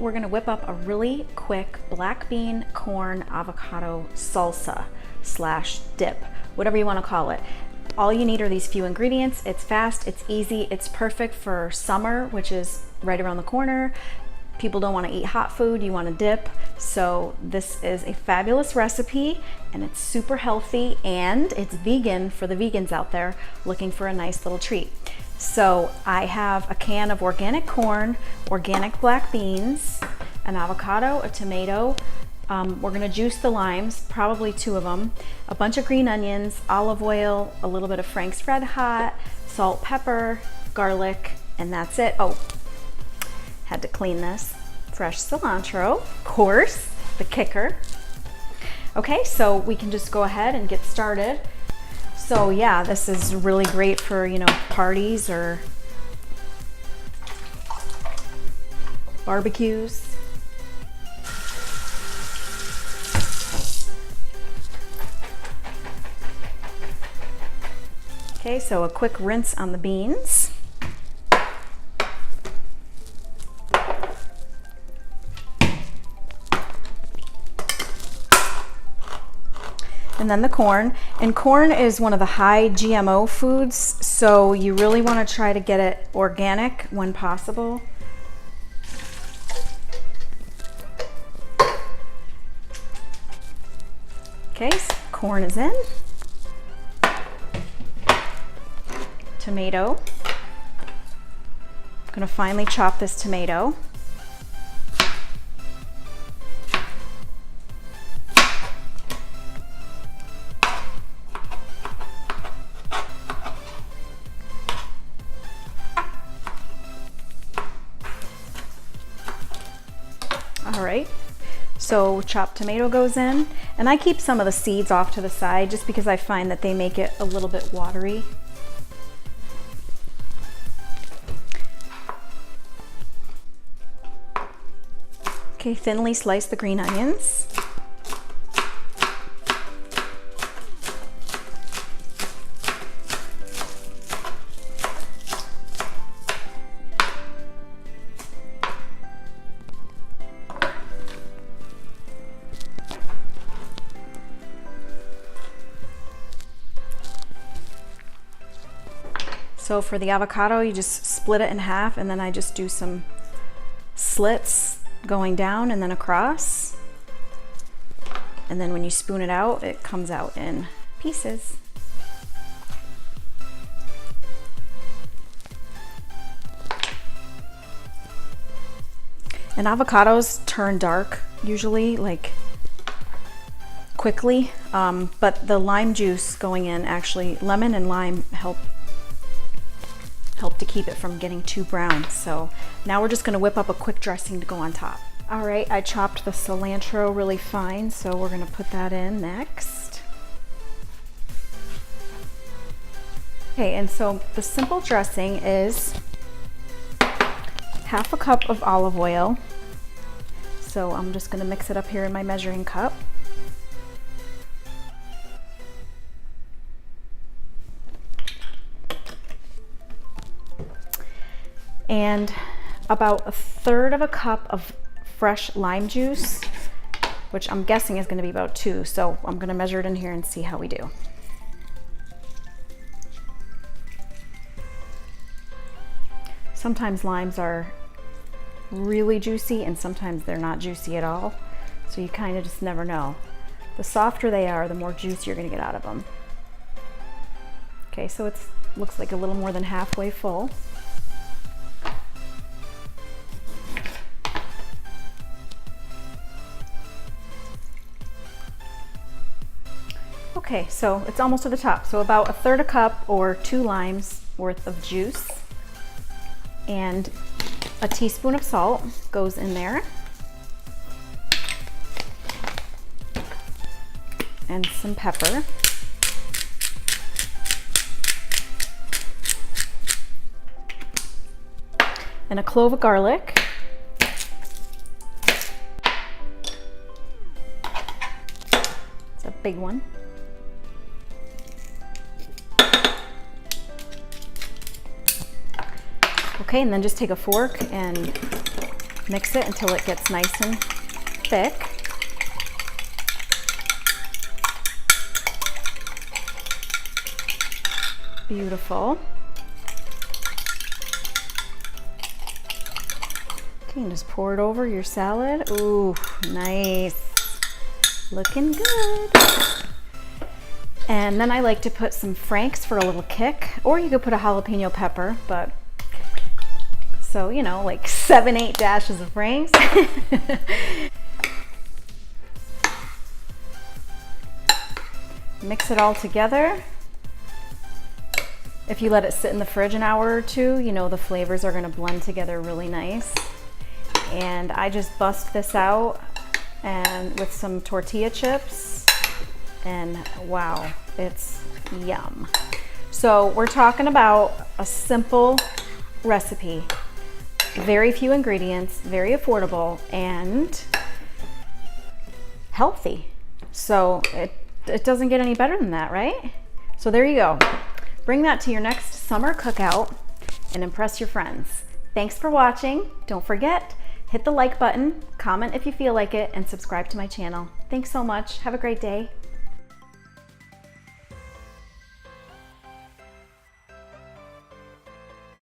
we're gonna whip up a really quick black bean corn avocado salsa slash dip, whatever you wanna call it. All you need are these few ingredients. It's fast, it's easy, it's perfect for summer, which is right around the corner. People don't wanna eat hot food, you wanna dip. So this is a fabulous recipe and it's super healthy and it's vegan for the vegans out there looking for a nice little treat. So I have a can of organic corn, organic black beans, an avocado, a tomato. We're gonna juice the limes, probably 2 of them, a bunch of green onions, olive oil, a little bit of Frank's Red Hot, salt, pepper, garlic, and that's it. Oh, had to clean this. Fresh cilantro, of course, the kicker. Okay, so we can just go ahead and get started. So yeah, this is really great for, you know, parties or barbecues. Okay, so a quick rinse on the beans. And then the corn. And corn is one of the high GMO foods, so you really want to try to get it organic when possible. Okay, so corn is in. Tomato. I'm going to finely chop this tomato. All right, so chopped tomato goes in, and I keep some of the seeds off to the side just because I find that they make it a little bit watery. Okay, thinly slice the green onions. So for the avocado, you just split it in half, and then I just do some slits going down and then across. And then when you spoon it out, it comes out in pieces. And avocados turn dark usually, like quickly, but the lime juice going in, actually lemon and lime help to keep it from getting too brown. So now we're just gonna whip up a quick dressing to go on top. All right, I chopped the cilantro really fine, so we're gonna put that in next. Okay, and so the simple dressing is half a cup of olive oil. So I'm just gonna mix it up here in my measuring cup. And about 1/3 of a cup of fresh lime juice, which I'm guessing is going to be about 2. So I'm going to measure it in here and see how we do. Sometimes limes are really juicy and sometimes they're not juicy at all. So you kind of just never know. The softer they are, the more juice you're going to get out of them. Okay, so it looks like a little more than halfway full. Okay, so it's almost to the top. So about 1/3 a cup or 2 limes worth of juice. And a teaspoon of salt goes in there. And some pepper. And a clove of garlic. It's a big one. Okay, and then just take a fork and Mix it until it gets nice and thick. Beautiful. Okay, and just pour it over your salad. Ooh, nice. Looking good. And then I like to put some Franks for a little kick, or you could put a jalapeno pepper, but so, you know, like 7-8 dashes of Franks. Mix it all together. If you let it sit in the fridge an hour or two, you know, the flavors are gonna blend together really nice. And I just bust this out and with some tortilla chips, and wow, it's yum. So we're talking about a simple recipe, very few ingredients, very affordable, and healthy. So it doesn't get any better than that, right? So there you go. Bring that to your next summer cookout and impress your friends. Thanks for watching. Don't forget, hit the like button, comment if you feel like it, and subscribe to my channel. Thanks so much. Have a great day.